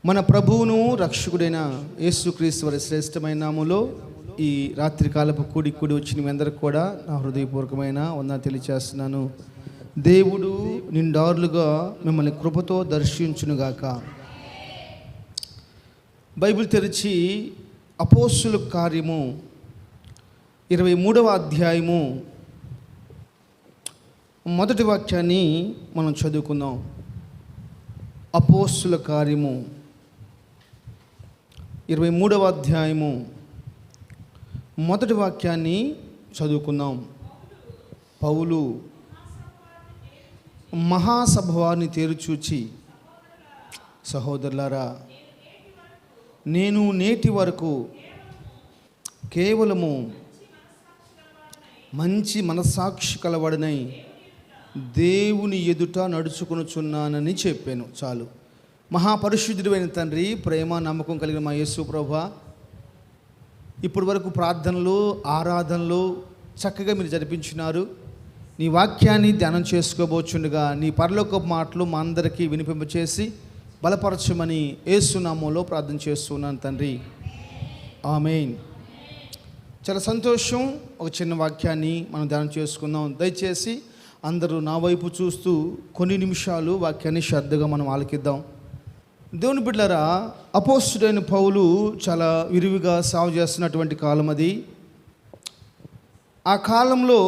మన ప్రభువును రక్షకుడైన యేసుక్రీస్తు వారి శ్రేష్టమైన నామములో ఈ రాత్రికాలపు కూడి వచ్చిన మీ అందరికి కూడా నా హృదయపూర్వకమైన వందనాలు తెలియజేస్తున్నాను. దేవుడు నిండారులుగా మిమ్మల్ని కృపతో దర్శించునుగాక. బైబిల్ తెరిచి అపోస్తుల కార్యము 23వ అధ్యాయము మొదటి వాక్యాన్ని మనం చదువుకుందాం. అపోస్తుల కార్యము 23వ అధ్యాయము మొదటి వాక్యాన్ని చదువుకుందాం. పౌలు మహాసభ వారిని తేరుచూచి, సహోదరులారా, నేను నేటి వరకు కేవలము మంచి మనస్సాక్షి కలవాడనై దేవుని ఎదుట నడుచుకొనుచున్నానని చెప్పాను. చాలు. మహాపరిశుద్ధుడైన తండ్రి, ప్రేమ నమ్మకం కలిగిన మా యేసు ప్రభువా, ఇప్పటి వరకు ప్రార్థనలు ఆరాధనలు చక్కగా మీరు జరిపించినారు. నీ వాక్యాన్ని ధ్యానం చేసుకోబోచుండగా నీ పరలోకపు మాటలు మా అందరికీ వినిపింపచేసి బలపరచమని యేసు నామములో ప్రార్థన చేస్తున్నాను తండ్రి, ఆమేన్. చాలా సంతోషం. ఒక చిన్న వాక్యాన్ని మనం ధ్యానం చేసుకుందాం. దయచేసి అందరూ నా వైపు చూస్తూ కొన్ని నిమిషాలు వాక్యాన్ని శ్రద్ధగా మనం ఆలకిద్దాం. దేవుని బిడ్డలారా, అపోస్తుడైన పౌలు చాలా విరివిగా సేవ చేస్తున్నటువంటి కాలం అది. ఆ కాలంలో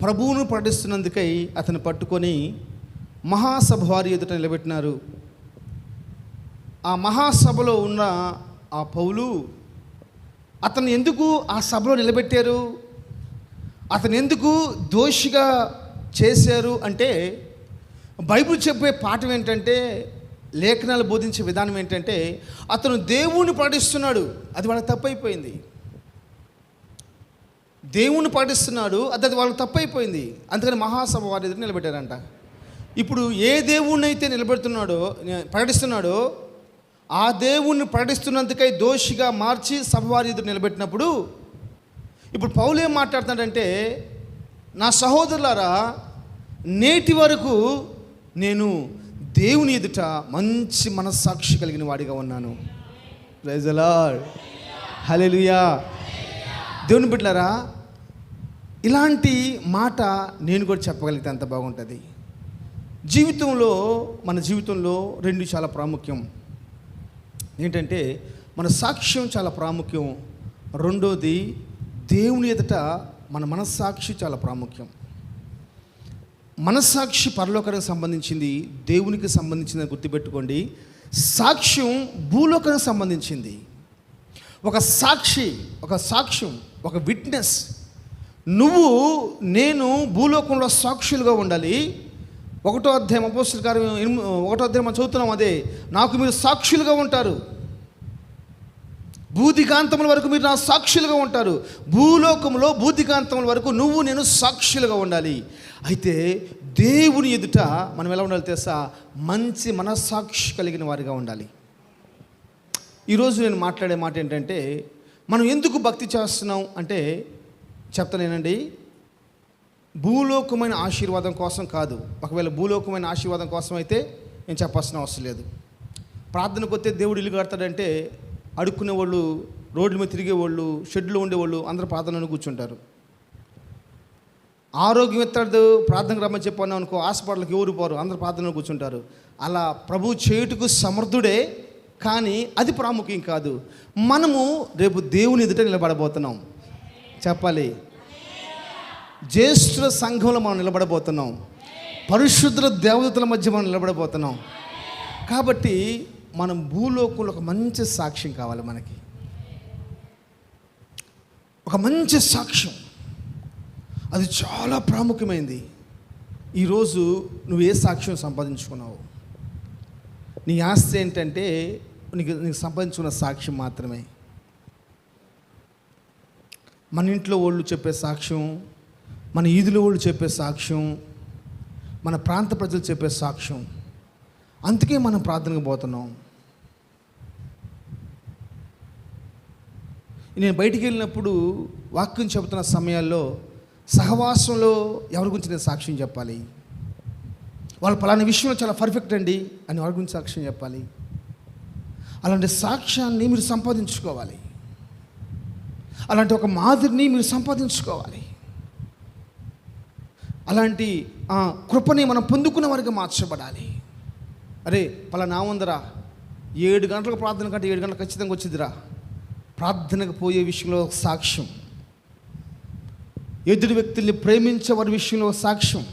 ప్రభువును ప్రకటిస్తున్నందుకై అతను పట్టుకొని మహాసభ వారి ఎదుట నిలబెట్టినారు. ఆ మహాసభలో ఉన్న ఆ పౌలు అతను ఎందుకు ఆ సభలో నిలబెట్టారు, అతను ఎందుకు దోషిగా చేశారు అంటే, బైబిల్ చెప్పే పాఠం ఏంటంటే, లేఖనాలు బోధించే విధానం ఏంటంటే, అతను దేవుణ్ణి పాటిస్తున్నాడు, అది వాళ్ళకి తప్పైపోయింది. దేవుణ్ణి పాటిస్తున్నాడు, అది వాళ్ళకి తప్పైపోయింది. అందుకని మహాసభ వారి ఎదురు నిలబెట్టారంట. ఇప్పుడు ఏ దేవుణ్ణి అయితే ప్రకటిస్తున్నాడో ఆ దేవుణ్ణి ప్రకటిస్తున్నందుకై దోషిగా మార్చి సభ వారి ఎదురు నిలబెట్టినప్పుడు ఇప్పుడు పౌలు ఏం మాట్లాడుతున్నాడంటే, నా సహోదరులారా, నేటి వరకు నేను దేవుని ఎదుట మంచి మనస్సాక్షి కలిగిన వాడిగా ఉన్నాను. ప్రైజ్ ది లార్డ్, హల్లెలూయా. దేవుని బిడ్డలారా, ఇలాంటి మాట నేను కూడా చెప్పగలిగితే అంత బాగుంటుంది. జీవితంలో, మన జీవితంలో రెండు చాలా ప్రాముఖ్యం. ఏంటంటే, మన సాక్ష్యం చాలా ప్రాముఖ్యం. రెండోది, దేవుని ఎదుట మన మనస్సాక్షి చాలా ప్రాముఖ్యం. మనస్సాక్షి పరలోకానికి సంబంధించింది, దేవునికి సంబంధించిందని గుర్తుపెట్టుకోండి. సాక్ష్యం భూలోకానికి సంబంధించింది. ఒక సాక్ష్యం, ఒక విట్నెస్. నువ్వు నేను భూలోకంలో సాక్షులుగా ఉండాలి. 1వ అధ్యాయం అపోస్తుల కార్యం 1వ అధ్యాయం మనం చదువుతున్నాం. అదే, నాకు మీరు సాక్షులుగా ఉంటారు, భూదిగాంతముల వరకు మీరు నా సాక్షులుగా ఉంటారు. భూలోకంలో భూదిగాంతముల వరకు నువ్వు నేను సాక్షులుగా ఉండాలి. అయితే దేవుని ఎదుట మనం ఎలా ఉండాలి తెలుసా? మంచి మనస్సాక్షి కలిగిన వారిగా ఉండాలి. ఈరోజు నేను మాట్లాడే మాట ఏంటంటే, మనం ఎందుకు భక్తి చేస్తున్నాం అంటే చెప్తానేనండి, భూలోకమైన ఆశీర్వాదం కోసం కాదు. ఒకవేళ భూలోకమైన ఆశీర్వాదం కోసం అయితే నేను చెప్పాల్సిన అవసరం లేదు. ప్రార్థనకు వస్తే దేవుడు ఇల్లు కడతాడంటే అడుక్కునే వాళ్ళు, రోడ్ల మీద తిరిగేవాళ్ళు, షెడ్లో ఉండేవాళ్ళు అందరూ ప్రార్థనలో కూర్చుంటారు. ఆరోగ్యం ఎత్తాడు, ప్రార్థనకు రమ్మని చెప్పాను అనుకో, హాస్పిటల్కి ఎవరు పోరు, అందరూ ప్రార్థనలో కూర్చుంటారు. అలా ప్రభు చేయుటకు సమర్థుడే, కానీ అది ప్రాముఖ్యం కాదు. మనము రేపు దేవుని ఎదుట నిలబడబోతున్నాం. చెప్పాలి, జ్యేష్ఠుల సంఘంలో మనం నిలబడబోతున్నాం, పరిశుద్ధ దేవదూతల మధ్య మనం నిలబడబోతున్నాం. కాబట్టి మనం భూలోకంలో ఒక మంచి సాక్ష్యం కావాలి. మనకి ఒక మంచి సాక్ష్యం, అది చాలా ప్రాముఖ్యమైనది. ఈరోజు నువ్వు ఏ సాక్ష్యం సంపాదించుకున్నావు? నీ ఆస్తి ఏంటంటే నీకు సంపాదించుకున్న సాక్ష్యం మాత్రమే. మన ఇంట్లో వాళ్ళు చెప్పే సాక్ష్యం, మన ఈదులో వాళ్ళు చెప్పే సాక్ష్యం, మన ప్రాంత ప్రజలు చెప్పే సాక్ష్యం. అందుకే మనం ప్రార్థనకు పోతున్నాం. నేను బయటికి వెళ్ళినప్పుడు వాక్యం చెబుతున్న సమయాల్లో సహవాసంలో ఎవరి గురించి నేను సాక్ష్యం చెప్పాలి? వాళ్ళు పలానా విషయంలో చాలా పర్ఫెక్ట్ అండి అని వాళ్ళ గురించి సాక్ష్యం చెప్పాలి. అలాంటి సాక్ష్యాన్ని మీరు సంపాదించుకోవాలి. అలాంటి ఒక మాదిరిని మీరు సంపాదించుకోవాలి. అలాంటి కృపని మనం పొందుకున్న వారికి మార్చబడాలి. అరే పలానా ఉందరా, 7 గంటలకు ప్రార్థన కంటే 7 గంటలకు ఖచ్చితంగా వచ్చిందిరా, ప్రార్థనకు పోయే విషయంలో సాక్ష్యం, ఎదుటి వ్యక్తుల్ని ప్రేమించే వారి విషయంలో సాక్ష్యం,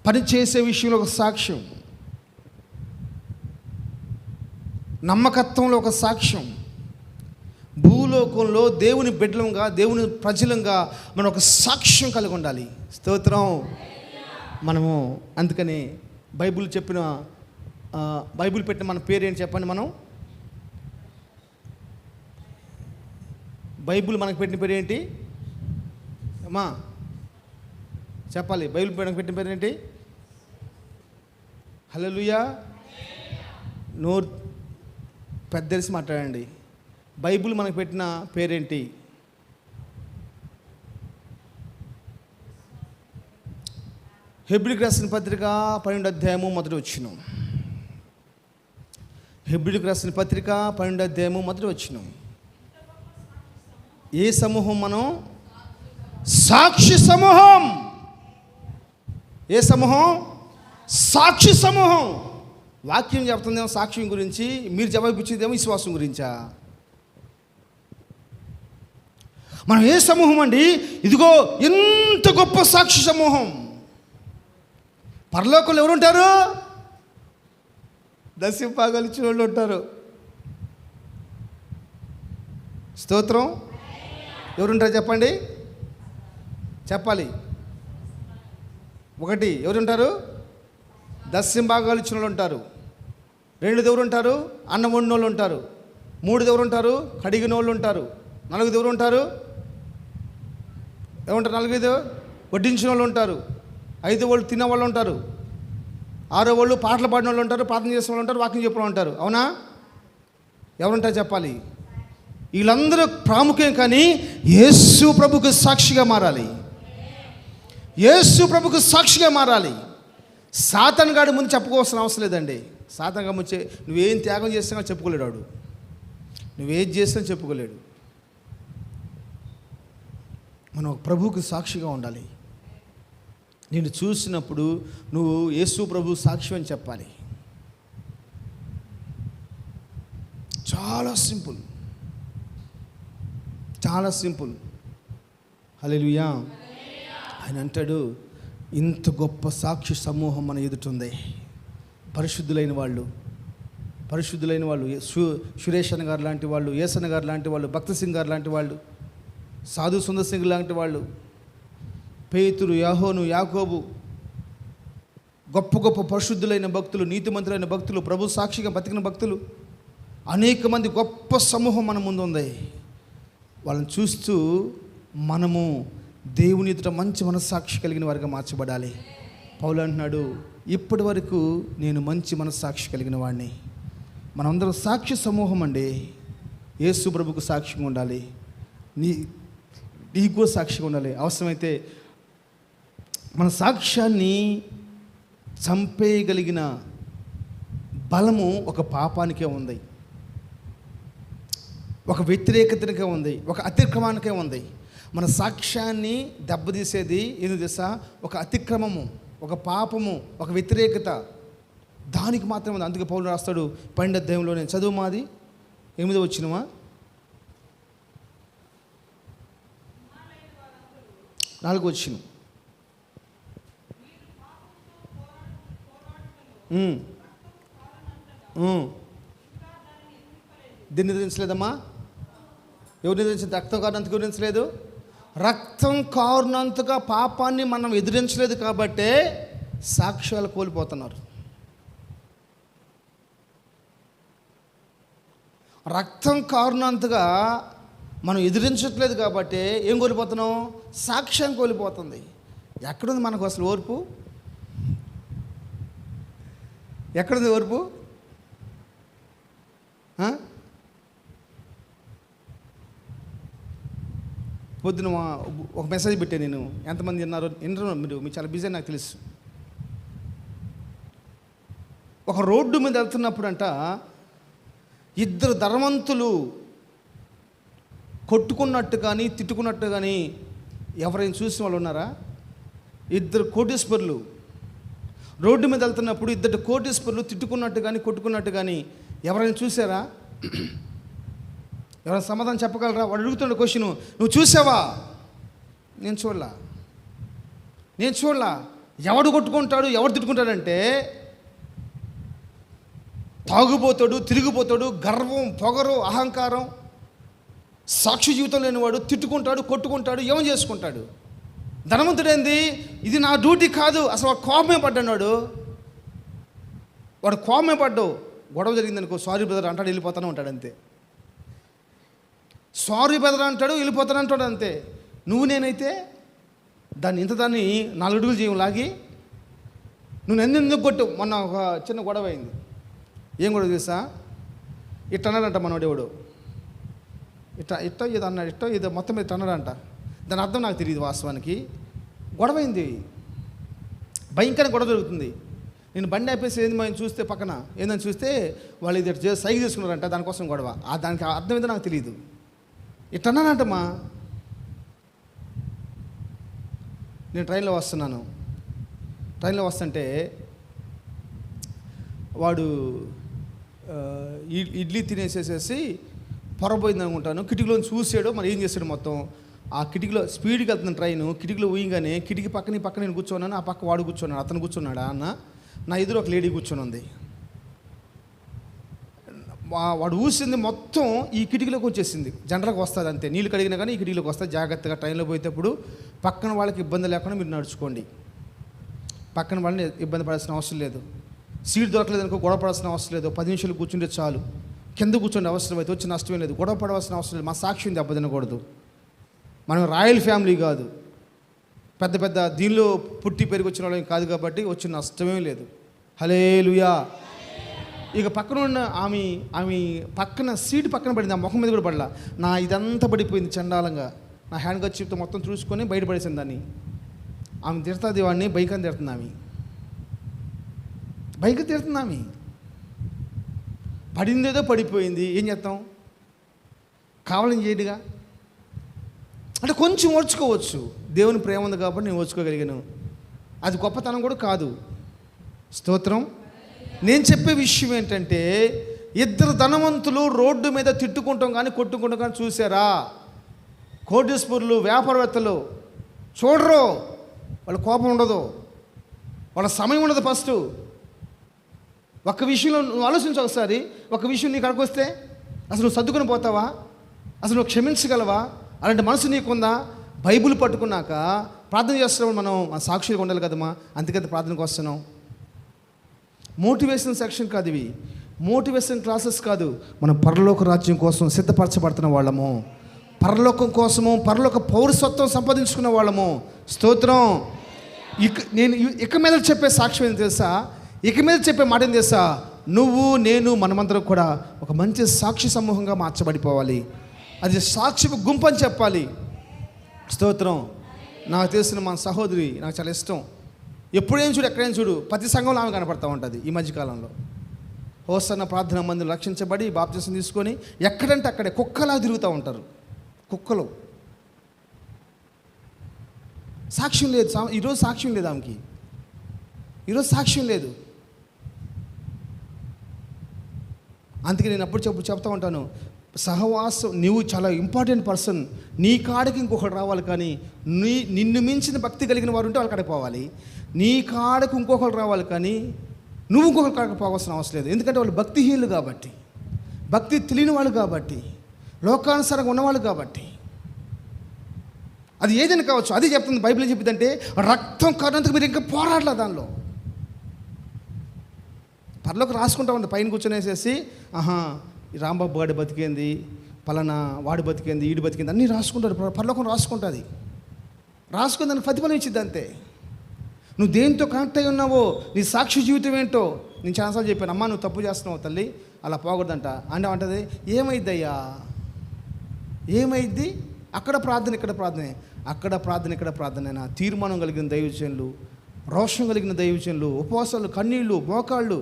పని చేసే విషయంలో ఒక సాక్ష్యం, నమ్మకత్వంలో ఒక సాక్ష్యం, భూలోకంలో దేవుని బిడ్డలంగా దేవుని ప్రజలంగా మనం ఒక సాక్ష్యం కలిగి ఉండాలి. స్తోత్రం. మనము అందుకని బైబిల్ పెట్టిన మన పేరేంటి చెప్పండి. మనం బైబిల్ మనకు పెట్టిన పేరు ఏంటి అమ్మా చెప్పాలి. బైబిల్ మనకు పెట్టిన పేరు ఏంటి? హల్లెలూయా. నోరు పెద్దరిసి మాట్లాడండి. బైబిల్ మనకు పెట్టిన పేరేంటి? హెబ్రీయులకు రాసిన పత్రిక 12వ అధ్యాయము మొదటి వచనం. హెబ్రీయులకు రాసిన పత్రిక 12వ అధ్యాయము మొదటి వచనం. ఏ సమూహం మనం? సాక్షి సమూహం. ఏ సమూహం? సాక్షి సమూహం. వాక్యం చెప్తుందేమో సాక్ష్యం గురించి, మీరు జవాబు ఇచ్చేదేమో విశ్వాసం గురించా? మనం ఏ సమూహం అండి? ఇదిగో ఎంత గొప్ప సాక్షి సమూహం. పరలోకంలో ఎవరుంటారు? దశంపాగాలు ఇచ్చిన వాళ్ళు ఉంటారు. స్తోత్రం. ఎవరుంటారు చెప్పండి, చెప్పాలి. 1 ఎవరుంటారు? దశంభాగాలు ఇచ్చిన వాళ్ళు ఉంటారు. 2 ఎవరుంటారు? అన్నం వండిన వాళ్ళు ఉంటారు. 3 ఎవరుంటారు? కడిగిన వాళ్ళు ఉంటారు. 4 ఎవరుంటారు? ఏమంటారు? 4 వడ్డించిన వాళ్ళు ఉంటారు. 5 వాళ్ళు తినే వాళ్ళు ఉంటారు. 6 వాళ్ళు పాటలు పాడిన వాళ్ళు ఉంటారు, ప్రార్థన చేసిన వాళ్ళు ఉంటారు, వాక్యం చెప్పిన వాళ్ళు ఉంటారు. అవునా? ఎవరుంటారు చెప్పాలి. వీళ్ళందరూ ప్రాముఖ్యం. కానీ యేసు ప్రభుకు సాక్షిగా మారాలి. యేసు ప్రభుకు సాక్షిగా మారాలి. సాతాను గాడి ముందు చెప్పుకోవాల్సిన అవసరం లేదండి. సాతాను గాడి ముందు నువ్వేం త్యాగం చేసినా చెప్పుకోలేడు. వాడు నువ్వేం చేసినా చెప్పుకోలేడు. మనం ప్రభువుకు సాక్షిగా ఉండాలి. నేను చూసినప్పుడు నువ్వు యేసు ప్రభు సాక్షి అని చెప్పాలి. చాలా సింపుల్, చాలా సింపుల్. హల్లెలూయా. ఆయన అంటాడు, ఇంత గొప్ప సాక్షి సమూహం మన ఎదుటుంది. పరిశుద్ధులైన వాళ్ళు సురేష్ అన్న గారు లాంటి వాళ్ళు, ఏసన్న గారు లాంటి వాళ్ళు, భక్త సింగ్ గారు లాంటి వాళ్ళు, సాధు సుందర్ సింగ్ లాంటి వాళ్ళు, పేతురు, యాహోను, యాకోబు, గొప్ప గొప్ప పరిశుద్ధులైన భక్తులు, నీతిమంతులైన భక్తులు, ప్రభు సాక్షిగా బతికిన భక్తులు, అనేక మంది గొప్ప సమూహం మన ముందు ఉంది. వాళ్ళని చూస్తూ మనము దేవుని ఎదుట మంచి మనస్సాక్షి కలిగిన వారిగా మార్చబడాలి. పౌలు అంటున్నాడు, ఇప్పటి వరకు నేను మంచి మనస్సాక్షి కలిగిన వాడిని. మనందరం సాక్షి సమూహం అండి. యేసు ప్రభుకు సాక్షిగా ఉండాలి. నీకు కూడా సాక్షిగా ఉండాలి. అవసరమైతే మన సాక్ష్యాన్ని చంపేయగలిగిన బలము ఒక పాపానికే ఉంది, ఒక వ్యతిరేకతనికే ఉంది, ఒక అతిక్రమానికే ఉంది. మన సాక్ష్యాన్ని దెబ్బతీసేది ఎందుకు తెలుసా? ఒక అతిక్రమము, ఒక పాపము, ఒక వ్యతిరేకత, దానికి మాత్రమే ఉంది. అందుకే పౌలు రాస్తాడు 12వ అధ్యాయంలో, నేను చదువు మాది 8వ వచనమా 4వ వచనం. దీన్ని నిద్రించలేదమ్మా? ఎవరు నిద్రించింది? రక్తం కారణంతగా ఎదిరించలేదు. రక్తం కారణంతగా పాపాన్ని మనం ఎదిరించలేదు కాబట్టే సాక్ష్యాలు కోల్పోతున్నారు. రక్తం కారణంతగా మనం ఎదిరించట్లేదు కాబట్టి ఏం కోల్పోతున్నాం? సాక్ష్యం కోల్పోతుంది. ఎక్కడుంది మనకు అసలు ఓర్పు? ఎక్కడుంది ఓర్పు? పొద్దున ఒక మెసేజ్ పెట్టాను నేను. ఎంతమంది విన్నారు మీరు చాలా బిజీ నాకు తెలుసు. ఒక రోడ్డు మీద వెళ్తున్నప్పుడు అంట ఇద్దరు ధనవంతులు కొట్టుకున్నట్టు కానీ తిట్టుకున్నట్టు కానీ ఎవరైనా చూసిన వాళ్ళు ఉన్నారా? ఇద్దరు కోటీశ్వరులు రోడ్డు మీద వెళ్తున్నప్పుడు ఇద్దరు కోటీశ్వరులు తిట్టుకున్నట్టు కానీ కొట్టుకున్నట్టు కానీ ఎవరైనా చూసారా? ఎవరైనా సమాధానం చెప్పగలరా? వాడు అడుగుతున్న క్వశ్చన్, నువ్వు చూసావా? నేను చూడలా. ఎవడు కొట్టుకుంటాడు, ఎవడు తిట్టుకుంటాడంటే తాగుపోతాడు, తిరిగిపోతాడు, గర్వం, పొగరు, అహంకారం, సాక్షి జీవితం లేనివాడు తిట్టుకుంటాడు, కొట్టుకుంటాడు, ఏమో చేసుకుంటాడు. ధనవంతుడేంది, ఇది నా డ్యూటీ కాదు, అసలు వాడు కోపమే పడ్డాడు. వాడు కోపమే పడ్డావు, గొడవ జరిగిందనుకో, సారీ బ్రదర్ అంటాడు, వెళ్ళిపోతానే ఉంటాడు అంతే. సారీ బ్రదర్ అంటాడు, వెళ్ళిపోతానే అంటాడు అంతే. నువ్వు నేనైతే దాన్ని 4 అడుగులు జీవం లాగి నువ్వు ఎందుకు కొట్టు. మొన్న ఒక చిన్న గొడవ అయింది. ఏం గొడవ తెలుసా? ఇట్ట అన్నాడంట మనోడేవాడు, ఇట్ట ఏదో అన్నాడు, ఏదో మొత్తం మీద అన్నాడంట. దాని అర్థం నాకు తెలియదు వాస్తవానికి. గొడవ అయింది, భయంకర గొడవ జరుగుతుంది. నేను బండి ఆపేసి ఏంది చూస్తే పక్కన ఏందని చూస్తే వాళ్ళు ఇది సైగ చేసుకున్నారంట, దానికోసం గొడవ. దానికి అర్థం ఏదో నాకు తెలియదు. ఇట్టన్నానంటమ్మా. నేను ట్రైన్లో వస్తుంటే వాడు ఇడ్లీ తినేసేసేసి పొరపోయింది అనుకుంటాను, కిటికీలో చూసాడు. మరి ఏం చేశాడు, మొత్తం ఆ కిటికీలో స్పీడ్కి వెళ్తున్నాను ట్రైన్, కిటికీలో ఊయంగానే కిటికీ పక్క నేను కూర్చోన్నాను, ఆ పక్క వాడు కూర్చున్నాడు. అతను కూర్చున్నాడా అన్న, నా ఎదురు ఒక లేడీ కూర్చొని ఉంది. వాడు ఊసింది మొత్తం ఈ కిటికీలోకి వచ్చేసింది. జనరల్గా వస్తుంది అంతే, నీళ్ళు కడిగినా కానీ ఈ కిటికీలోకి వస్తుంది. జాగ్రత్తగా ట్రైన్లో పోయేటప్పుడు పక్కన వాళ్ళకి ఇబ్బంది లేకుండా మీరు నడుచుకోండి. పక్కన వాళ్ళని ఇబ్బంది పడాల్సిన అవసరం లేదు. సీట్ దొరకలేదు అనుకో, గొడవ పడాల్సిన అవసరం లేదు. 10 నిమిషాలు కూర్చుంటే చాలు. కింద కూర్చోండి, అవసరం అయితే వచ్చి నష్టమే లేదు. గొడవ పడవలసిన అవసరం లేదు. మా సాక్షి ఉంది, దెబ్బతినకూడదు. మనం రాయల్ ఫ్యామిలీ కాదు, పెద్ద దీనిలో పుట్టి పెరిగి వచ్చిన వాళ్ళం కాదు, కాబట్టి వచ్చి నష్టమే లేదు. హల్లెలూయా. ఇక పక్కన ఉన్న ఆమె పక్కన సీటు పక్కన పడింది, ఆ ముఖం మీద కూడా పడలా. నా ఇదంతా పడిపోయింది చండాలంగా. నా హ్యాండ్ కర్చీఫ్తో మొత్తం చూసుకొని బయటపడేసింది దాన్ని. ఆమె తిడుతుంది వాడిని, బైక్ అని తిడుతుంది ఆమె. పడిందేదో పడిపోయింది, ఏం చేస్తాం? కావాలని చేయడుగా. అంటే కొంచెం ఓర్చుకోవచ్చు, దేవుని ప్రేమ ఉంది కాబట్టి నేను ఓర్చుకోగలిగాను. అది గొప్పతనం కూడా కాదు. స్తోత్రం. నేను చెప్పే విషయం ఏంటంటే, ఇద్దరు ధనవంతులు రోడ్డు మీద తిట్టుకుంటాం కానీ కొట్టుకుంటాం కానీ చూసారా? కోటీశ్వరులు, వ్యాపారవేత్తలు చూడరు, వాళ్ళ కోపం ఉండదు, వాళ్ళ సమయం ఉండదు. ఫస్ట్ ఒక్క విషయంలో నువ్వు ఆలోచించు ఒకసారి. ఒక విషయం నీకు అడగొస్తే అసలు నువ్వు సర్దుకొని పోతావా? అసలు నువ్వు క్షమించగలవా? అలాంటి మనసు నీకుందా? బైబిల్ పట్టుకున్నాక ప్రార్థన చేస్తున్నాం, మనం మన సాక్షులుగా ఉండాలి కదమ్మా. అందుకని ప్రార్థనకు వస్తున్నాం. మోటివేషన్ సెక్షన్ కాదు ఇవి, మోటివేషన్ క్లాసెస్ కాదు. మనం పరలోక రాజ్యం కోసం సిద్ధపరచబడుతున్న వాళ్ళము, పరలోకం కోసము, పరలోక పౌరసత్వం సంపాదించుకున్న వాళ్ళము. స్తోత్రం. ఇక మీద చెప్పే సాక్ష్యం ఏంటి తెలుసా? ఇక మీద చెప్పే మాట ఏం తెలుసా? నువ్వు, నేను, మనమందరం కూడా ఒక మంచి సాక్షి సమూహంగా మార్చబడిపోవాలి. అది సాక్షి గుంపు అని చెప్పాలి. స్తోత్రం. నాకు తెలిసిన మన సహోదరి నాకు చాలా ఇష్టం. ఎప్పుడేం చూడు, ఎక్కడైనా చూడు, ప్రతి సంఘంలో ఆమె కనపడతా ఉంటుంది. ఈ మధ్యకాలంలో హోసన్న ప్రార్థన మందిని రక్షించబడి బాప్తిసం తీసుకొని ఎక్కడంటే అక్కడే కుక్కలా తిరుగుతూ ఉంటారు. కుక్కలు. సాక్ష్యం లేదు. ఈరోజు సాక్ష్యం లేదు ఆమెకి, ఈరోజు సాక్ష్యం లేదు. అందుకే నేను అప్పుడు చెప్తా ఉంటాను, సహవాసం, నువ్వు చాలా ఇంపార్టెంట్ పర్సన్. నీ కాడికి ఇంకొకటి రావాలి, కానీ నిన్ను మించిన భక్తి కలిగిన వారు ఉంటే వాళ్ళ కాడికి పోవాలి. నీ కాడకు ఇంకొకరు రావాలి, కానీ నువ్వు ఇంకొకరి కాడికి పోవాల్సిన అవసరం లేదు. ఎందుకంటే వాళ్ళు భక్తిహీనులు కాబట్టి, భక్తి తెలియని వాళ్ళు కాబట్టి, లోకానుసారంగా ఉన్నవాళ్ళు కాబట్టి. అది ఏదైనా కావచ్చు. అది చెప్తుంది బైబిల్. ఏం చెప్పిందంటే, రక్తం కారణందుకు మీరు ఇంకా పోరాడలే. దానిలో పరలోకి రాసుకుంటా ఉంది, పైన కూర్చొనేసేసి ఈ రాంబాబు వాడి బతికేంది, పలానా వాడు బతికేంది, ఈడు బతికేంది అన్నీ రాసుకుంటారు. పరలోకం రాసుకుంటుంది. రాసుకుని దానికి ప్రతిఫలం ఇచ్చింది అంతే. నువ్వు దేంతో కనెక్ట్ అయి ఉన్నావో, నీ సాక్షి జీవితం ఏంటో. నేను చాలాసార్లు చెప్పాను, అమ్మ నువ్వు తప్పు చేస్తున్నావు తల్లి, అలా పోకూడదంట. అంటే అంటది, ఏమైద్ది అయ్యా, ఏమైద్ది అక్కడ ప్రార్థన, ఇక్కడ ప్రార్థనే, అక్కడ ప్రార్థన, ఇక్కడ ప్రార్థన. తీర్మానం కలిగిన దైవజనులు, రోషం కలిగిన దైవజనులు, ఉపవాసాలు, కన్నీళ్ళు, మోకాళ్ళు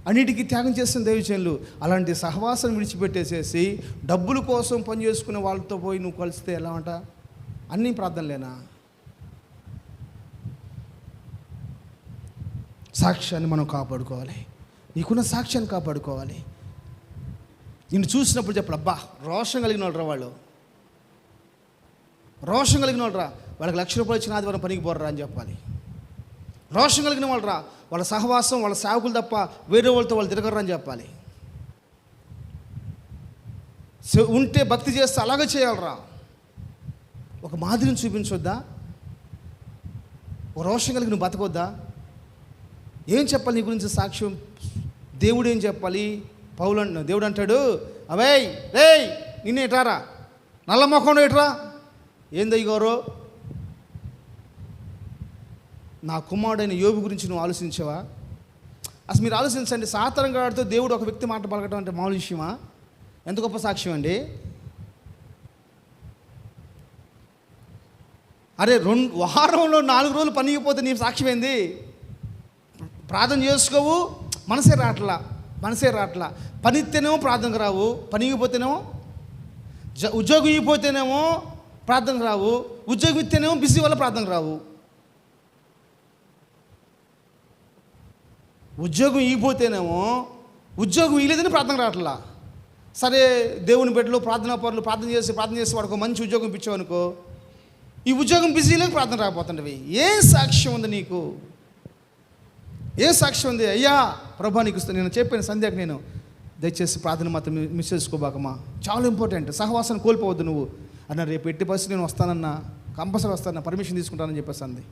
అన్నిటికీ త్యాగం చేస్తున్న దైవజనులు. అలాంటి సహవాసం విడిచిపెట్టేసేసి డబ్బుల కోసం పని చేసుకునే వాళ్ళతో పోయి నువ్వు కలిస్తే ఎలా అంట? అన్నీ ప్రార్థనలేనా? సాక్ష్యాన్ని మనం కాపాడుకోవాలి. నీకున్న సాక్ష్యాన్ని కాపాడుకోవాలి. నిన్ను చూసినప్పుడు చెప్పాలి, అబ్బా రోషం కలిగిన వాళ్ళు రా, వాళ్ళు రోషం కలిగిన వాళ్ళు రా, వాళ్ళకి ₹1,00,000 ఇచ్చిన ఆదివారం పనికి పోర్రా అని చెప్పాలి. రోషం కలిగిన వాళ్ళు రా, వాళ్ళ సహవాసం, వాళ్ళ సేవకులు తప్ప వేరే వాళ్ళతో వాళ్ళు తిరగరు అని చెప్పాలి. ఉంటే భక్తి చేస్తే అలాగే చేయాలరా. ఒక మాదిరిని చూపించొద్దా? ఒక రోషం కలిగి నువ్వు బతకొద్దా? ఏం చెప్పాలి నీ గురించి సాక్ష్యం? దేవుడు ఏం చెప్పాలి? దేవుడు అంటాడు, అవేయ్ రేయ్ నిన్ను ఎటారా, నల్ల మొఖం ఎట్రా, ఏందయ్యారో నా కుమారుడైన యోబు గురించి నువ్వు ఆలోచించావా? అసలు మీరు ఆలోచించండి. సాధారణంగా ఆడితో దేవుడు ఒక వ్యక్తి మాట పలకటం అంటే మామూలు విషయమా? ఎంత గొప్ప సాక్ష్యం అండి. అరే వారంలో 4 రోజులు పనికిపోతే నీ సాక్ష్యం ఏంది? ప్రార్థన చేసుకోవు, మనసే రాట్లా. పనిస్తేనేమో ప్రార్థనకు రావు, పనికిపోతేనేమో ఉద్యోగం ఇవ్వకపోతేనేమో ప్రార్థనకు రావు, ఉద్యోగం ఇస్తేనేమో బిజీ వల్ల ప్రార్థనకు రావు. ఉద్యోగం ఇవ్వకపోతేనేమో ఉద్యోగం ఇవ్వలేదని ప్రార్థన రావట్లా. సరే దేవుని బిడ్డలు, ప్రార్థనా పరులు ప్రార్థన చేసి వాడికి మంచి ఉద్యోగం ఇప్పించావనుకో, ఈ ఉద్యోగం బిజీలోకి ప్రార్థన రాకపోతుండవి. ఏం సాక్ష్యం ఉంది నీకు? ఏం సాక్ష్యం ఉంది? అయ్యా ప్రభా నీకు నేను చెప్పాను సంధ్యాకి, నేను దయచేసి ప్రార్థన మాత్రం మిస్ చేసుకోబాకమ్మా, చాలా ఇంపార్టెంట్, సహవాసాన్ని కోల్పోవద్దు నువ్వు అన్న. రేపు ఎట్టి పరిస్థితి నేను వస్తానన్నా, కంపల్సరీ వస్తానన్నా, పర్మిషన్ తీసుకుంటానని చెప్పేసి అంది.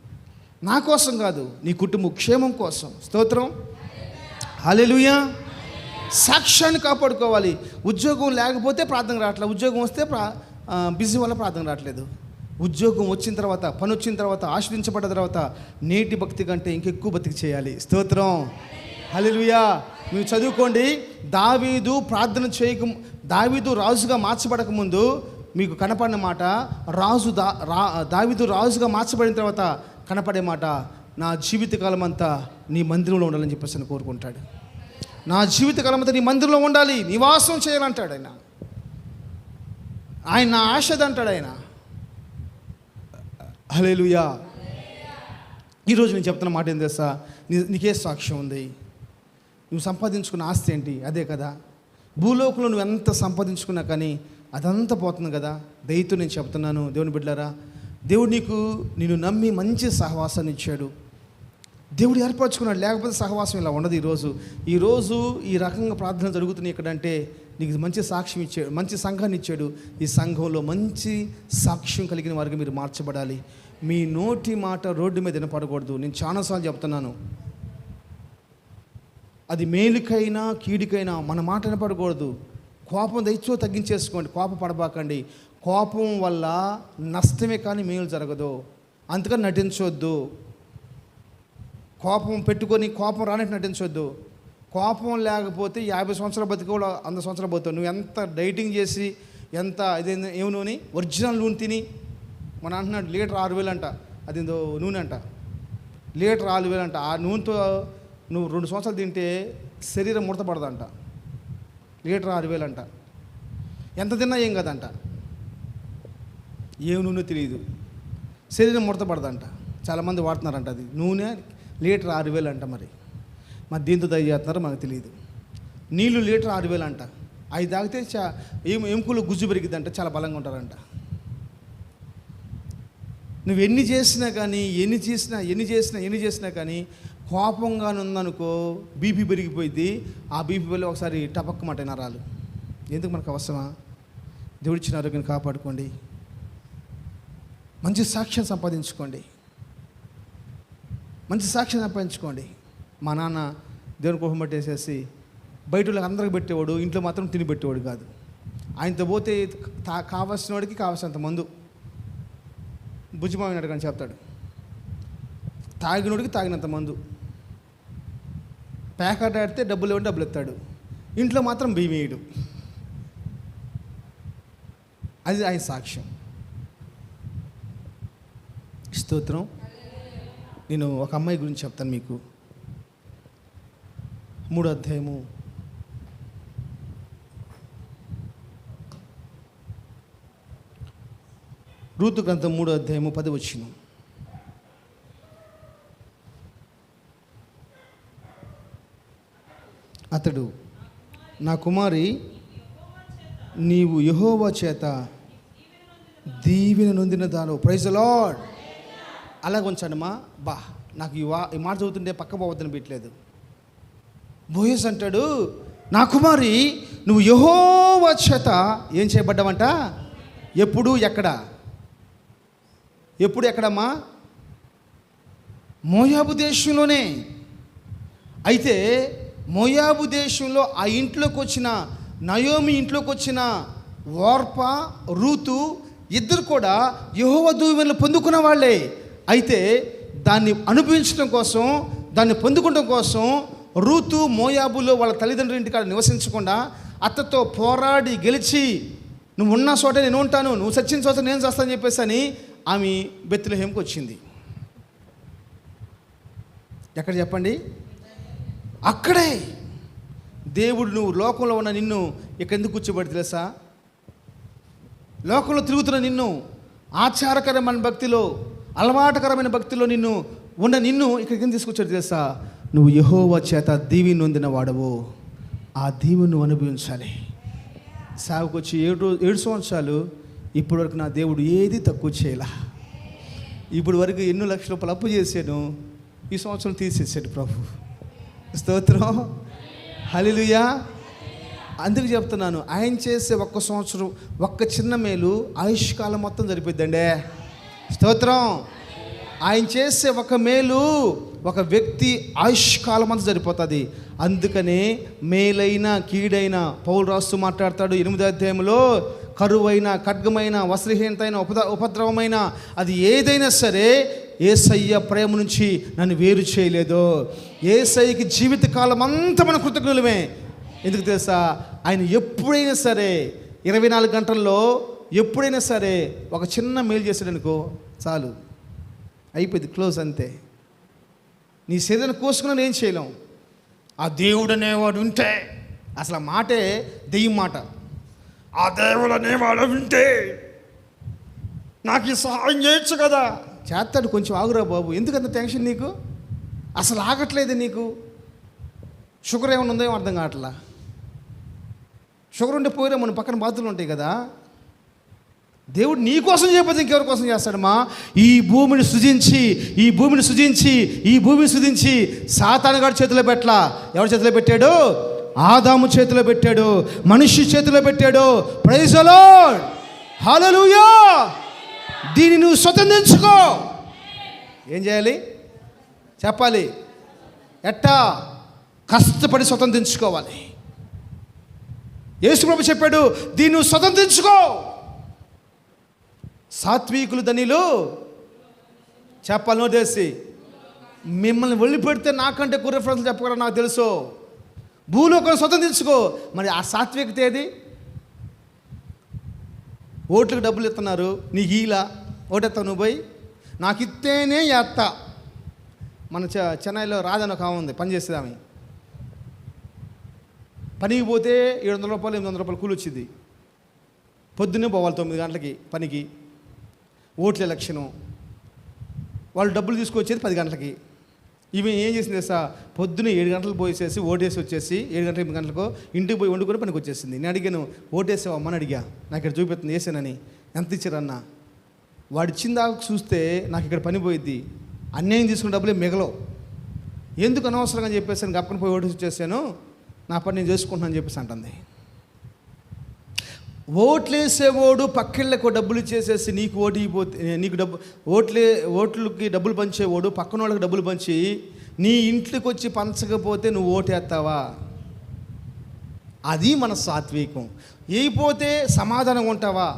నా కోసం కాదు, నీ కుటుంబ క్షేమం కోసం. స్తోత్రం, హల్లెలూయా. సాక్ష్యాన్ని కాపాడుకోవాలి. ఉద్యోగం లేకపోతే ప్రార్థన రావట్లేదు, ఉద్యోగం వస్తే బిజీ వల్ల ప్రార్థన రావట్లేదు. ఉద్యోగం వచ్చిన తర్వాత, పని వచ్చిన తర్వాత, ఆశ్రయించబడ్డ తర్వాత నేటి భక్తి కంటే ఇంకెక్కువ భక్తి చేయాలి. స్తోత్రం, హల్లెలూయా. మీరు చదువుకోండి, దావీదు రాజుగా మార్చబడక ముందు మీకు కనపడిన మాట, దావీదు రాజుగా మార్చబడిన తర్వాత కనపడే మాట, నా జీవితకాలం అంతా నీ మందిరంలో ఉండాలని చెప్పేసి అని కోరుకుంటాడు. నా జీవితకాలం అంతా నీ మందిరంలో ఉండాలి, నివాసం చేయాలంటాడు ఆయన. నా ఆశది అంటాడు ఆయన. హల్లెలూయా. ఈరోజు నేను చెప్తున్న మాట ఏం తెలుసా? నీకే సాక్ష్యం ఉంది? నువ్వు సంపాదించుకున్న ఆస్తి ఏంటి? అదే కదా. భూలోకంలో నువ్వు ఎంత సంపాదించుకున్నా కానీ అదంతా పోతుంది కదా. దయతో నేను చెప్తున్నాను దేవుని బిడ్డలారా, దేవుడు నిన్ను నమ్మి మంచి సహవాసాన్ని ఇచ్చాడు. దేవుడు ఏర్పరచుకున్నాడు, లేకపోతే సహవాసం ఇలా ఉండదు. ఈరోజు ఈ రకంగా ప్రార్థన జరుగుతున్నాయి ఎక్కడంటే నీకు మంచి సాక్ష్యం ఇచ్చాడు, మంచి సంఘాన్ని ఇచ్చాడు. ఈ సంఘంలో మంచి సాక్ష్యం కలిగిన వారికి మీరు మార్చబడాలి. మీ నోటి మాట రోడ్డు మీద వినపడకూడదు. నేను చాలాసార్లు చెప్తున్నాను, అది మేలుకైనా కీడుకైనా మన మాట వినపడకూడదు. కోపం దయచో తగ్గించేసుకోండి, కోపపడబాకండి. కోపం వల్ల నష్టమే కానీ మేలు జరగదు. అందుకని నటించవద్దు. కోపం పెట్టుకొని కోపం రానట్టు నటించవద్దు. కోపం లేకపోతే 50 సంవత్సరాలు బతికి కూడా 100 సంవత్సరాలు పోతావు. నువ్వు ఎంత డైటింగ్ చేసి, ఎంత ఏం నూనె, ఒరిజినల్ నూనె తిని, మన అంటున్నాడు లీటర్ 6,000 అంట, అదేందో నూనె అంట, లీటర్ 6,000 అంట. ఆ నూనెతో నువ్వు 2 సంవత్సరాలు తింటే శరీరం ముడతపడదంట. లీటర్ 6,000 అంట. ఎంత తిన్నా ఏం కదంట. ఏం నూనె తెలియదు, శరీరం ముడతపడదంట. చాలామంది వాడుతున్నారంట అది నూనె. లీటర్ 6,000 అంట. మరి దీంతో దయ చేస్తున్నారో మనకు తెలియదు. నీళ్ళు లీటర్ 6,000 అంట. అవి తాగితే ఎముకలు గుజ్జు పెరిగిద్దంట, చాలా బలంగా ఉంటారంట. నువ్వు ఎన్ని చేసినా కానీ కోపంగా ఉందనుకో బీపీ పెరిగిపోయింది. ఆ బీపీ వల్ల ఒకసారి టపక్కమాట నరాలు. ఎందుకు మనకు అవసరమా? దేవుడిచ్చిన ఆరోగ్యాన్ని కాపాడుకోండి. మంచి సాక్ష్యం సంపాదించుకోండి. మా నాన్న దేవుని కోపం పట్టేసేసి బయట వాళ్ళకి అందరికి పెట్టేవాడు, ఇంట్లో మాత్రం తిని పెట్టేవాడు కాదు. ఆయనతో పోతే కావాల్సిన వాడికి కావాల్సినంత మందు భుజమావినాడు కానీ చెప్తాడు, తాగినోడికి తాగినంత మందు. ప్యాకెట్ ఆడితే డబ్బులు ఇవ్వండి, డబ్బులు ఎత్తాడు. ఇంట్లో మాత్రం బియ్యం వేయడు. అది ఆయన సాక్ష్యం. స్తోత్రం. నేను ఒక అమ్మాయి గురించి చెప్తాను మీకు. 3వ అధ్యాయము రూతు గ్రంథం 3వ అధ్యాయము 10వ వచనం. అతడు, నా కుమారి, నీవు యెహోవా చేత దీవెన నొందిన దాను. Praise the lord. అలాగ ఉంచండమ్మా. నాకు ఈ మాట చదువుతుంటే పక్క పోవద్దని పెట్టలేదు. బోయస్ అంటాడు, నా కుమారి, నువ్వు యెహోవా చేత ఏం చేయబడ్డావంట? ఎప్పుడు ఎక్కడమ్మా? మోయాబు దేశంలోనే. అయితే మోయాబు దేశంలో ఆ ఇంట్లోకి వచ్చిన నయోమి ఇంట్లోకి వచ్చిన ఓర్ప, రూతు ఇద్దరు కూడా యెహోవా దీవెనలు పొందుకున్న వాళ్ళే. అయితే దాన్ని అనుభవించడం కోసం, దాన్ని పొందుకోవడం కోసం రూతు మోయాబులో వాళ్ళ తల్లిదండ్రుల ఇంటికాడ నివసించకుండా అత్తతో పోరాడి గెలిచి, నువ్వు ఉన్న చోట నేను ఉంటాను, నువ్వు చచ్చిన చోట నేను చేస్తానని చెప్పేసి అని ఆమె బెత్లెహేముకి వచ్చింది. ఎక్కడ చెప్పండి? అక్కడే. దేవుడు నువ్వు లోకంలో ఉన్న నిన్ను ఇక్కడ ఎందుకు కూర్చోబెట్టి తెలుసా? లోకంలో తిరుగుతున్న నిన్ను, ఆచారకరమైన భక్తిలో, అలవాటుకరమైన భక్తిలో నిన్ను ఇక్కడికి ఎందుకు తీసుకొచ్చాడు తెలుసా? నువ్వు యెహోవా చేత దీవెన నొందిన వాడవు. ఆ దీవెను నువ్వు అనుభవించాలి. సాగుకు వచ్చి 7 సంవత్సరాలు ఇప్పటి వరకు నా దేవుడు ఏది తక్కువ చేయలా. ఇప్పటి వరకు ఎన్నో లక్షల రూపాయలు అప్పు చేశాను, ఈ సంవత్సరం తీసేసాడు ప్రభు. స్తోత్రం. హల్లెలూయా. అందుకు చెప్తున్నాను, ఆయన చేసే ఒక్క సంవత్సరం, ఒక్క చిన్న మేలు ఆయుష్కాలం మొత్తం సరిపోద్దండి. స్తోత్రం. ఆయన చేసే ఒక మేలు ఒక వ్యక్తి ఆయుష్కాలం అంతా సరిపోతుంది. అందుకనే మేలైన కీడైన పౌలు రాస్తూ మాట్లాడతాడు 8వ అధ్యాయంలో, కరువైన, ఖడ్గమైన, వస్త్రహీనతైన, ఉపద్రవమైన అది ఏదైనా సరే యేసయ్య ప్రేమ నుంచి నన్ను వేరు చేయలేదు. యేసయ్యకి జీవితకాలం అంతా మన కృతజ్ఞులమే. ఎందుకు తెలుసా? ఆయన ఎప్పుడైనా సరే 24 గంటల్లో ఎప్పుడైనా సరే ఒక చిన్న మేలు చేశాడనుకో చాలు, అయిపోయింది, క్లోజ్, అంతే. నీ శరీరాన్ని కోసుకున్నా ఏం చేయలేం. ఆ దేవుడు అనేవాడు ఉంటే, అసలు ఆ మాటే దెయ్యం మాట. ఆ దేవుడు అనేవాడు ఉంటే నాకు ఈ సహాయం చేయొచ్చు కదా. చేస్తాడు, కొంచెం ఆగురా బాబు, ఎందుకంత టెన్షన్ నీకు? అసలు ఆగట్లేదు నీకు. షుగర్ ఏమైనా ఉందో ఏమో అర్థం కావట్లా. షుగర్ ఉంటే పోయిరా, మన పక్కన బాతులు ఉంటాయి కదా. దేవుడు నీ కోసం చేయకపోతే ఇంకెవరి కోసం చేస్తాడమ్మా? ఈ భూమిని సృజించి సాతాను గారి చేతిలో పెట్టలా. ఎవరి చేతిలో పెట్టాడు? ఆదాము చేతిలో పెట్టాడు, మనిషి చేతిలో పెట్టాడు. Praise the Lord. హల్లెలూయా. దీన్ని నువ్వు స్వతంత్రించుకో. ఏం చేయాలి చెప్పాలి? ఎట్టా? కష్టపడి స్వతంత్రించుకోవాలి. యేసు ప్రభు చెప్పాడు, దీన్ని నువ్వు స్వతంత్రించుకో. సాత్వికులు ధనిలు చెప్పాలి నోటేసి, మిమ్మల్ని వదిలిపెడితే నాకంటే కుర్ర ఫ్రెండ్స్ చెప్పగలరు నాకు తెలుసు. భూలోకం స్వతంత్రించుకో. మరి ఆ సాత్వికత ఏది? ఓట్లకు డబ్బులు ఇస్తున్నారు, నీకు ఈలా ఓటెత్తావు నువ్వు పోయి, నాకు ఇస్తేనే ఎత్తా. మన చెన్నైలో రాదని ఒక ఆమె ఉంది, పని చేసేది. ఆమె పనికి పోతే 700 రూపాయలు 800 రూపాయలు కూలి వచ్చింది. పొద్దున్నే పోవాలి 9 గంటలకి పనికి. ఓట్ల ఎలక్షను, వాళ్ళు డబ్బులు తీసుకొచ్చేది 10 గంటలకి. ఇవి ఏం చేసింది సార్? పొద్దున్న 7 గంటలకు పోసేసి ఓటేసి వచ్చేసి 7 గంటలకు 8 గంటలకు ఇంటికి పోయి వండుకొని పనికి వచ్చేసింది. నేను అడిగాను, ఓటేసావు అమ్మని అడిగా, నాకు ఇక్కడ చూపిస్తుంది వేసానని. ఎంత ఇచ్చారన్నా? వాడు ఇచ్చిందాక చూస్తే నాకు ఇక్కడ పని పోయిద్ది, అన్యాయం తీసుకున్న డబ్బులే మిగలవు, ఎందుకు అనవసరంగా చెప్పేసాను, గప్పని పోయి ఓటేసి వచ్చేసాను, నా పని నేను చేసుకుంటున్నాను అని చెప్పేసి అంటుంది. ఓట్లేసేవాడు పక్కిళ్ళకు డబ్బులు ఇచ్చేసేసి నీకు ఓటిపోతే, నీకు ఓట్లకి డబ్బులు పంచేవాడు పక్కన వాళ్ళకి డబ్బులు పంచి నీ ఇంట్లోకి వచ్చి పంచకపోతే నువ్వు ఓటేస్తావా? అది మన సాత్వికం. వేయిపోతే సమాధానం ఉంటావా?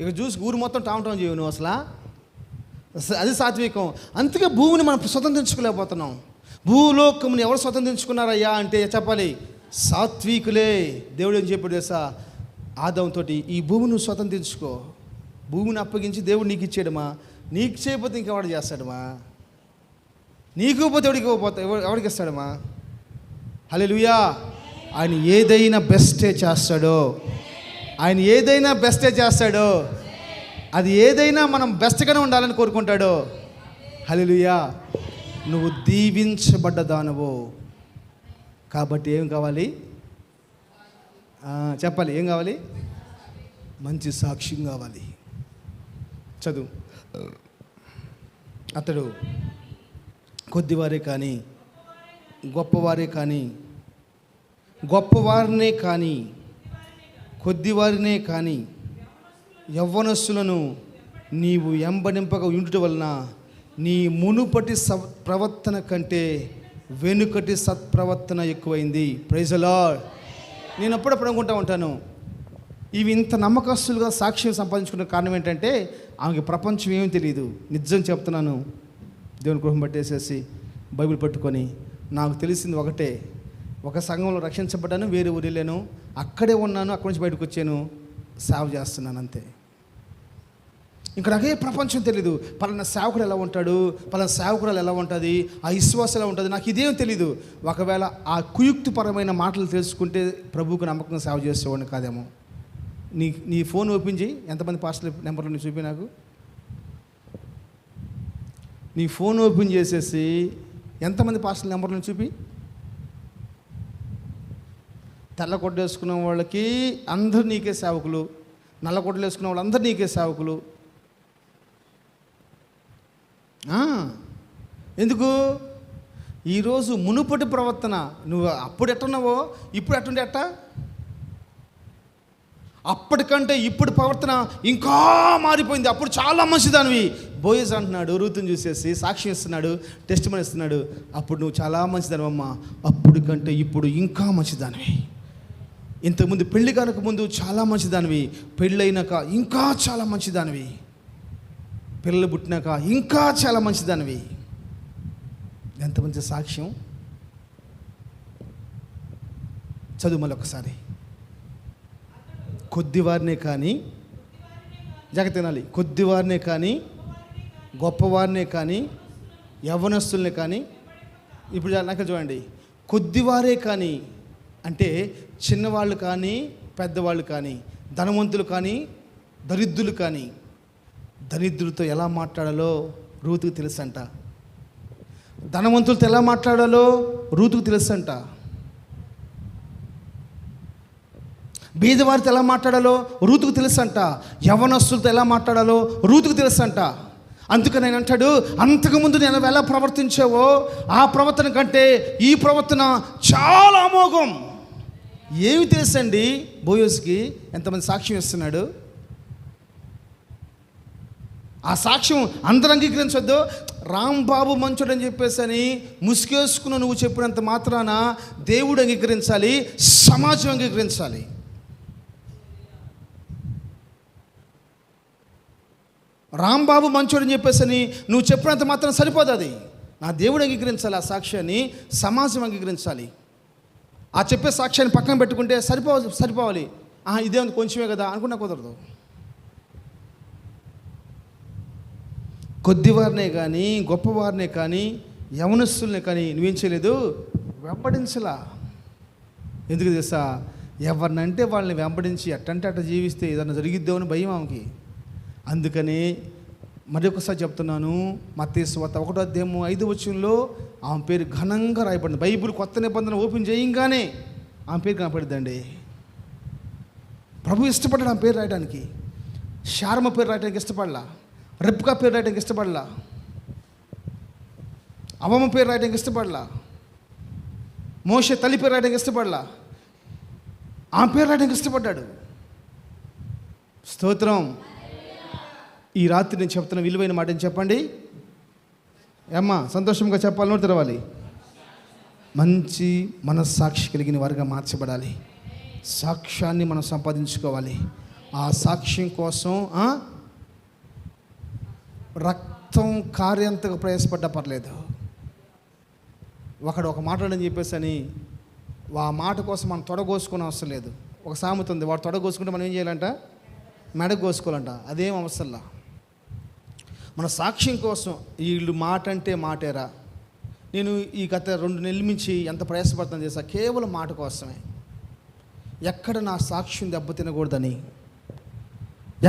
ఇక చూసి ఊరు మొత్తం టామ్ చేయవు నువ్వు అసలు. అది సాత్వికం. అందుకే భూమిని మనం స్వతంత్రించుకోలేకపోతున్నాం. భూలోకముని ఎవరు స్వతంత్రించుకున్నారయ్యా అంటే చెప్పాలి, సాత్వికులే. దేవుడు ఏం చెప్పాడు తెలుసా? ఆదాముతో, ఈ భూమిని నువ్వు స్వతంత్రించుకో. భూమిని అప్పగించి దేవుడు నీకు ఇచ్చాడమ్మా, నీకు చేయకపోతే ఇంకెవాడు చేస్తాడమ్మా? నీకు పోతే ఎవడికి ఇస్తాడమ్మా? హల్లెలూయా. ఆయన ఏదైనా బెస్టే చేస్తాడో, ఆయన ఏదైనా బెస్టే చేస్తాడో, అది ఏదైనా మనం బెస్ట్గానే ఉండాలని కోరుకుంటాడో. హల్లెలూయా. నువ్వు దీవించబడ్డ దానవు కాబట్టి ఏం కావాలి? చెప్పాలి, ఏం కావాలి? మంచి సాక్ష్యం కావాలి. చదువు. అతడు కొద్దివారే కానీ గొప్పవారే కానీ, గొప్పవారినే కానీ కొద్దివారినే కానీ యవ్వనస్తులను నీవు ఎంబడింపక ఉండుట వలన నీ మునుపటి ప్రవర్తన కంటే వెనుకటి సత్ప్రవర్తన ఎక్కువైంది. Praise the Lord. నేను అప్పుడప్పుడు అనుకుంటా ఉంటాను, ఇవి ఇంత నమ్మకస్తులుగా సాక్ష్యం సంపాదించుకునే కారణం ఏంటంటే ఆమెకి ప్రపంచం ఏమీ తెలియదు. నిజం చెప్తున్నాను, దేవుని గృహం పట్టేసేసి బైబిల్ పట్టుకొని నాకు తెలిసింది ఒకటే, ఒక సంఘంలో రక్షించబడ్డాను, వేరే ఊరు వెళ్ళాను, అక్కడే ఉన్నాను, అక్కడి నుంచి బయటకు వచ్చాను, సేవ చేస్తున్నాను అంతే. ఇంకా నాకే ప్రపంచం తెలీదు. పలానా సేవకుడు ఎలా ఉంటాడు, పలానా సేవకురాలు ఎలా ఉంటుంది, ఆ విశ్వాసం ఎలా ఉంటుంది, నాకు ఇదేం తెలీదు. ఒకవేళ ఆ కుయుక్తిపరమైన మాటలు తెలుసుకుంటే ప్రభువుకు నమ్మకంగా సేవ చేసేవాడిని కాదేమో. నీ ఫోన్ ఓపెన్ చేయి, ఎంతమంది పాస్టర్ల నెంబర్లు నీ చూపి నాకు. నీ ఫోన్ ఓపెన్ చేసేసి ఎంతమంది పాస్టర్ల నెంబర్లను చూపి. తెల్ల కొట్టు వేసుకున్న వాళ్ళకి అందరూ నీకే సేవకులు, నల్ల కొట్టలు వేసుకున్న వాళ్ళు అందరూ నీకే సేవకులు. ఎందుకు? ఈరోజు మునుపటి ప్రవర్తన, నువ్వు అప్పుడు ఎట్టున్నావో ఇప్పుడు ఎట్టుండే ఎట్ట, అప్పటికంటే ఇప్పుడు ప్రవర్తన ఇంకా మారిపోయింది. అప్పుడు చాలా మంచిదానివి. బోయజ్ అంటున్నాడు, రూతుని చూసేసి సాక్ష్యం ఇస్తున్నాడు, టెస్ట్ మని ఇస్తున్నాడు, అప్పుడు నువ్వు చాలా మంచిదానివి అమ్మ, అప్పుడు కంటే ఇప్పుడు ఇంకా మంచిదానివి. ఇంతకుముందు పెళ్లి కానక ముందు చాలా మంచిదానివి, పెళ్ళైనాక ఇంకా చాలా మంచిదానివి, పిల్లలు పుట్టినాక ఇంకా చాలా మంచిదానివి. ఎంత మంచి సాక్ష్యం. చదువు మళ్ళీ ఒకసారి. కొద్దివారినే కానీ, జాగ్రత్త వినాలి, కొద్దివారినే కానీ గొప్పవారినే కానీ యవ్వనస్తుల్ని కానీ. ఇప్పుడు నాకు చూడండి, కొద్దివారే కానీ అంటే చిన్నవాళ్ళు కానీ పెద్దవాళ్ళు కానీ, ధనవంతులు కానీ దరిద్రులు కానీ. దరిద్రులతో ఎలా మాట్లాడాలో రూతుకు తెలుసంట, ధనవంతులతో ఎలా మాట్లాడాలో రూతుకు తెలుసంట, బీదవారితో ఎలా మాట్లాడాలో రూతుకు తెలుసంట, యవ్వనస్తులతో ఎలా మాట్లాడాలో రూతుకు తెలుసంట. అందుకని నేను అంటాడు, అంతకుముందు నేను ఎలా ప్రవర్తించావో ఆ ప్రవర్తన కంటే ఈ ప్రవర్తన చాలా అమోఘం. ఏమి తెలుసండి బోయోస్కి? ఎంతమంది సాక్ష్యం ఇస్తున్నాడు. ఆ సాక్ష్యం అందరూ అంగీకరించొద్దు. రాంబాబు మంచోడని చెప్పేసి అని ముసుగేసుకున్న నువ్వు చెప్పినంత మాత్రాన దేవుడు అంగీకరించాలి, సమాజం అంగీకరించాలి. రాంబాబు మంచోడని చెప్పేసి అని నువ్వు చెప్పినంత మాత్రం సరిపోదు. అది నా దేవుడు అంగీకరించాలి, ఆ సాక్ష్యాన్ని సమాజం అంగీకరించాలి. ఆ చెప్పే సాక్ష్యాన్ని పక్కన పెట్టుకుంటే సరిపోవాలి. ఇదే కొంచెమే కదా అనుకున్నా కుదరదు. కొద్దివారినే కానీ గొప్పవారినే కానీ యవనస్తుల్ని కానీ నువ్వేం చేయలేదు, వెంబడించలా. ఎందుకు తెలుసా? ఎవరినంటే వాళ్ళని వెంబడించి అట్టంటే అట్ట జీవిస్తే ఏదన్నా జరిగిద్దామని అని భయం ఆమెకి. అందుకని మరొకసారి చెప్తున్నాను, మత్తయి సువార్త 1:5 ఆమె పేరు ఘనంగా రాయబడింది. బైబిల్ కొత్త నిబంధన ఓపెన్ చేయంగానే ఆమె పేరు కనపడిద్దండి. ప్రభు ఇష్టపడ్డాడు ఆమె పేరు రాయడానికి. శారమ పేరు రాయడానికి ఇష్టపడలా, రెబ్కా పేరు రాయడానికి ఇష్టపడలా, అవమ పేరు రాయడానికి ఇష్టపడలా, మోషే తల్లి పేరు రాయడానికి ఇష్టపడలా, ఆమె పేరు రాయడానికి ఇష్టపడ్డాడు. స్తోత్రం. ఈ రాత్రి నేను చెప్తున్న విలువైన మాట ఏం చెప్పండి అమ్మా, సంతోషంగా చెప్పాలి, నోటి తెరవాలి. మంచి మనస్సాక్షి కలిగిన వారిగా మార్చబడాలి. సాక్ష్యాన్ని మనం సంపాదించుకోవాలి. ఆ సాక్ష్యం కోసం రక్తం కార్యంతగా ప్రయాసపడ్డా పర్లేదు. ఒకడు ఒక మాట్లాడని చెప్పేసి అని ఆ మాట కోసం మనం తొడగోసుకునే అవసరం లేదు. ఒక సామెత ఉంది, వాడు తొడగోసుకుంటే మనం ఏం చేయాలంట, మెడ కోసుకోవాలంట. అదేం అవసరంలా. మన సాక్ష్యం కోసం వీళ్ళు మాట అంటే మాటేరా. నేను ఈ గత 2 నెలల నుంచి ఎంత ప్రయాసపడుతుంది చేసా, కేవలం మాట కోసమే. ఎక్కడ నా సాక్ష్యం దెబ్బతినకూడదని,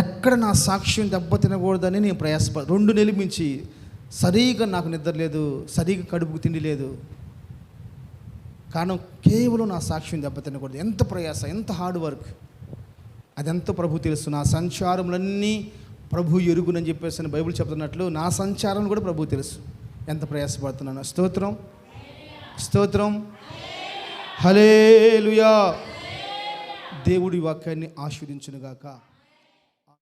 ఎక్కడ నా సాక్ష్యం దెబ్బతినకూడదని నేను 2 నెలల నుంచి సరిగా నాకు నిద్ర లేదు, సరిగా కడుపుకు తిండి లేదు. కారణం కేవలం నా సాక్ష్యం దెబ్బతినకూడదు. ఎంత ప్రయాస, ఎంత హార్డ్ వర్క్, అదెంతో ప్రభు తెలుసు. నా సంచారములన్నీ ప్రభు ఎరుగునని చెప్పేసి బైబిల్ చెప్తున్నట్లు నా సంచారం కూడా ప్రభు తెలుసు, ఎంత ప్రయాసపడుతున్నాను. స్తోత్రం, స్తోత్రం, హల్లెలూయా. దేవుడి వాక్యాన్ని ఆశీర్వదించునుగాక.